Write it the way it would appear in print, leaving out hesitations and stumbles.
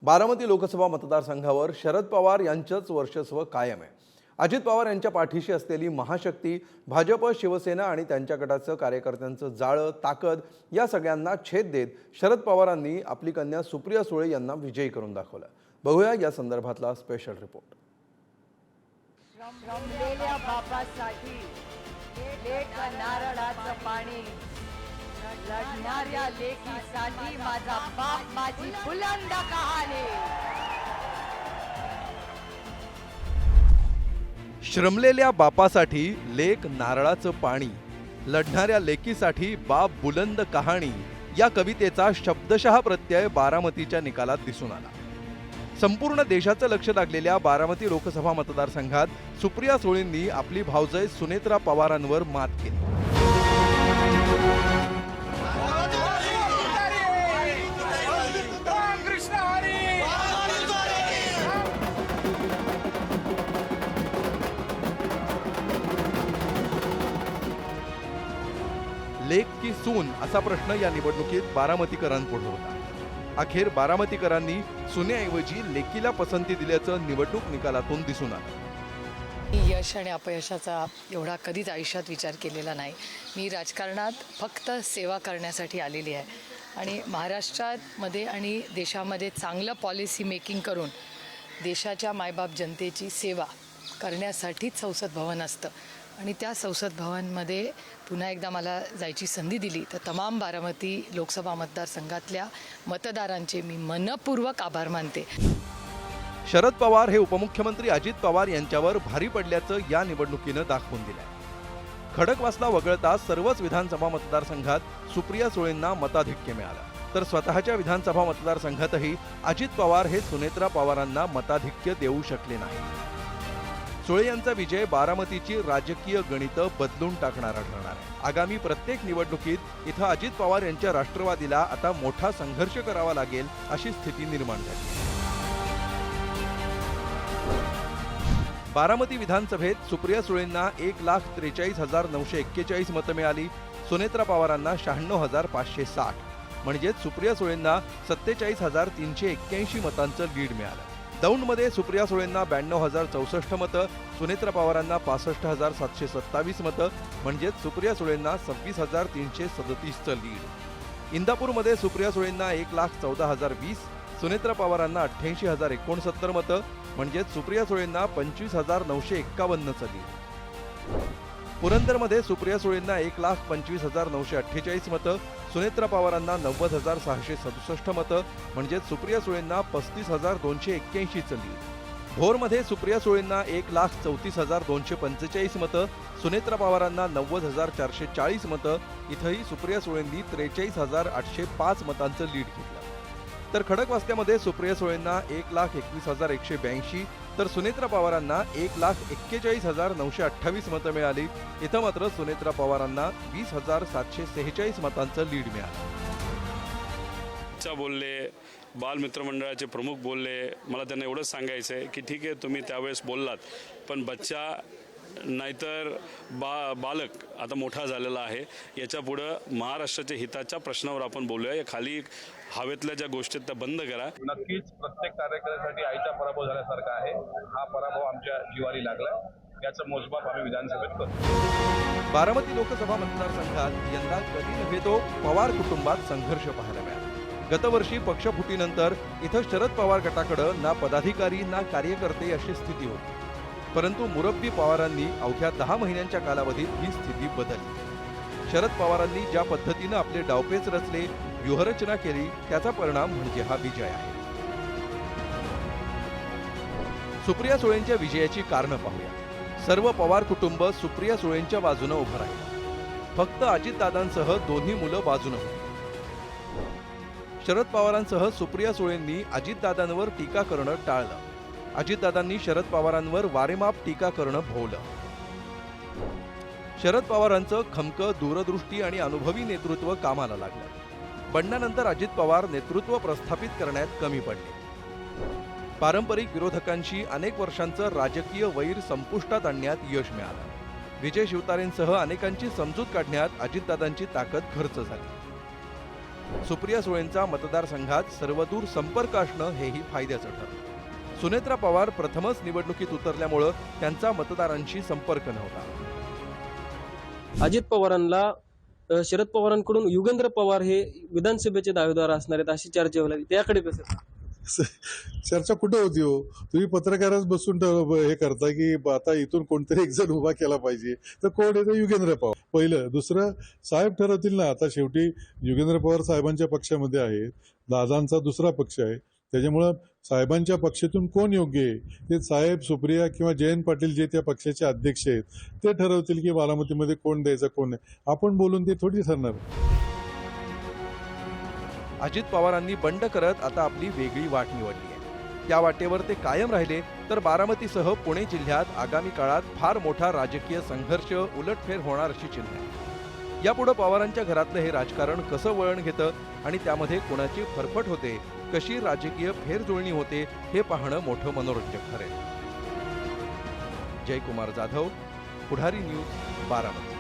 बारामती लोकसभा मतदारसंघावर शरद पवार यांचंच वर्चस्व कायम आहे। अजित पवार यांच्या पाठीशी असलेली महाशक्ती भाजप, शिवसेना आणि त्यांच्या गटाचं कार्यकर्त्यांचं जाळं, ताकद या सगळ्यांना छेद देत शरद पवारांनी आपली कन्या सुप्रिया सुळे यांना विजयी करून दाखवलं। बघूया या संदर्भातला स्पेशल रिपोर्ट। रमलेल्या बापासाठी लेक नारळाचं पाणी, लढणाऱ्या लेकीसाठी माझा बाप माझी बुलंद कहाणी। श्रमलेल्या बापासाठी लेक नारळाचं पाणी, लढणाऱ्या लेकीसाठी बाप बुलंद कहाणी या कवितेचा शब्दशः प्रत्यय बारामतीच्या निकालात दिसून आला। संपूर्ण देशाचं लक्ष लागलेल्या बारामती लोकसभा मतदारसंघात सुप्रिया सुळेंनी आपली भावजय सुनेत्रा पवारांवर मात केली। लेक की सून असा प्रश्न या निवडणुकीत बारामतीकरांपुढे होता। अखेर बारामतीकरांनी सुनेऐवजी लेकीला पसंती दिल्याचं निवडणूक निकालातून दिसून आलं। यश आणि अपयशाचा एवढा कधीच आयुष्यात विचार केलेला नाही। मी राजकारणात फक्त सेवा करण्यासाठी आलेली आहे आणि महाराष्ट्रामध्ये आणि देशामध्ये चांगलं पॉलिसी मेकिंग करून देशाच्या मायबाप जनतेची सेवा करण्यासाठीच संसद भवन असतं आणि त्या संसद भवनमध्ये पुन्हा एकदा मला जायची संधी दिली तर तमाम बारामती लोकसभा मतदारसंघातल्या मतदारांचे मी मनपूर्वक आभार मानते। शरद पवार हे उपमुख्यमंत्री अजित पवार यांच्यावर भारी पडल्याचं या निवडणुकीनं दाखवून दिलंय। खडकवासला वगळता सर्वच विधानसभा मतदारसंघात सुप्रिया सुळेंना मताधिक्य मिळालं, तर स्वतःच्या विधानसभा मतदारसंघातही अजित पवार हे सुनेत्रा पवारांना मताधिक्य देऊ शकले नाही। सुळे यांचा विजय बारामतीची राजकीय गणितं बदलून टाकणारा ठरणार आहे। आगामी प्रत्येक निवडणुकीत इथं अजित पवार यांच्या राष्ट्रवादीला आता मोठा संघर्ष करावा लागेल अशी स्थिती निर्माण झाली। बारामती विधानसभेत सुप्रिया सुळेंना 1,43,941 मतं मिळाली, सुनेत्रा पवारांना 96,560, म्हणजेच सुप्रिया सुळेंना 47,381 मतांचं लीड मिळालं। दौंडमध्ये सुप्रिया सुळेंना 92,064 मतं, सुनेत्रा पवारांना 65,727 मतं, म्हणजेच सुप्रिया सुळेंना 26,337चं लीड। इंदापूरमध्ये सुप्रिया सुळेंना 1,14,020, सुनेत्रा पवारांना 88,069 मतं, म्हणजेच सुप्रिया सुळेंना 25,951चं लीड। पुरंदरमध्ये सुप्रिया सुळेंना 1,25,948 मतं, सुनेत्रा पवारांना 90,667 मतं, म्हणजेच सुप्रिया सुळेंना 35,281चं लीड। भोरमध्ये सुप्रिया सुळेंना 1,34,245 मतं, सुनेत्रा पवारांना 90,440 मतं, इथंही सुप्रिया सुळेंनी 43,805 मतांचं लीड घेतलं। तर खडकवासल्यामध्ये सुप्रिया सुळेंना 1,21,182, तर सुनेत्रा पवारांना 1,41,928 मतं मिळाली। इथं मात्र सुनेत्रा पवारांना 20,746 मतांचं लीड मिळालं। बोलले बालमित्र मंडळाचे प्रमुख बोलले, मला त्यांना एवढंच सांगायचं आहे की ठीक आहे तुम्ही त्यावेळेस बोललात, पण बच्चा नाहीतर बालक आता मोठा झालेला आहे, याच्या पुढं महाराष्ट्राच्या हिताच्या प्रश्नावर आपण बोलूया। या खाली हवेतल्या ज्या गोष्टी त्या बंद करा। नक्कीच प्रत्येक कार्यकर्त्यासाठी आईचा पराभव झाल्यासारखा आहे। हा पराभव आमच्या जिवारी लागला, याचं मोजमाप आम्ही विधानसभेत करतो। बारामती लोकसभा मतदारसंघात यंदा कधी नव्हे तो पवार कुटुंबात संघर्ष पाहायला मिळाला। गतवर्षी पक्षफुटीनंतर इथं शरद पवार गटाकडे ना पदाधिकारी ना कार्यकर्ते अशी स्थिती होती, परंतु मुरब्बी पवारांनी अवघ्या 10 महिन्यांच्या कालावधीत ही स्थिती बदलली। शरद पवारांनी ज्या पद्धतीनं आपले डावपेच रचले, व्यूहरचना केली, त्याचा परिणाम म्हणजे हा विजय आहे। सुप्रिया सुळेंच्या विजयाची कारणं पाहूया। सर्व पवार कुटुंब सुप्रिया सुळेंच्या बाजूने उभं राहिलं, फक्त अजितदादांसह दोन्ही मुलं बाजूने होती। शरद पवारांसह सुप्रिया सुळेंनी अजितदादांवर टीका करणं टाळलं, अजितदादांनी शरद पवारांवर वारेमाप टीका करणं भोवलं। शरद पवारांचं खमकं दूरदृष्टी आणि अनुभवी नेतृत्व कामाला लागलं। बंडानंतर अजित पवार नेतृत्व प्रस्थापित करण्यात कमी पडले। पारंपरिक विरोधकांशी अनेक वर्षांचं राजकीय वैर संपुष्टात आणण्यात यश मिळालं। विजय शिवतारेंसह अनेकांची समजूत काढण्यात अजितदादांची ताकद खर्च झाली। सुप्रिया सुळेंचा मतदारसंघात सर्वदूर संपर्क असणं हेही फायद्याचं ठरलं. सुनेत्रा पवार प्रथमच निवडणुकीत उतरल्यामुळं त्यांचा मतदारांशी संपर्क नव्हता. अजित पवारांना शरद पवारांकडून युगेंद्र पवार हे विधानसभेचे दावेदार असणार आहेत अशी चर्चा होईल, त्याकडे कसं? चर्चा कुठे होती हो? तुम्ही पत्रकारच बसून हे करता की आता इथून कोणतरी एक जण उभा केला पाहिजे, तर कोण आहे? युगेंद्र पवार पहिलं. दुसरं, साहेब ठरवतील ना. आता शेवटी युगेंद्र पवार साहेबांच्या पक्षामध्ये आहेत, दादांचा दुसरा पक्ष आहे, त्याच्यामुळं साहेबांच्या पक्षातून कोण योग्य आहे ते साहेब, सुप्रिया किंवा जयंत पाटील जे त्या पक्षाचे अध्यक्ष आहेत ते ठरवतील की बारामतीमध्ये कोण द्यायचं कोण नाही. आपण बोलून ते थोडी ठरणार. अजित पवारांनी बंड करत आता आपली वेगळी वाट निवडली आहे. त्या वाटेवर ते कायम राहिले तर बारामतीसह पुणे जिल्ह्यात आगामी काळात फार मोठा राजकीय संघर्ष, उलटफेर होणार अशी चिन्ह आहे. यापुढे पवारांच्या घरातलं हे राजकारण कसं वळण घेतं आणि त्यामध्ये कोणाची फरफट होते, कशी राजकीय फेरजुळणी होते हे पाहणं मोठं मनोरंजक ठरेल. जयकुमार जाधव, पुढारी न्यूज, बारामती.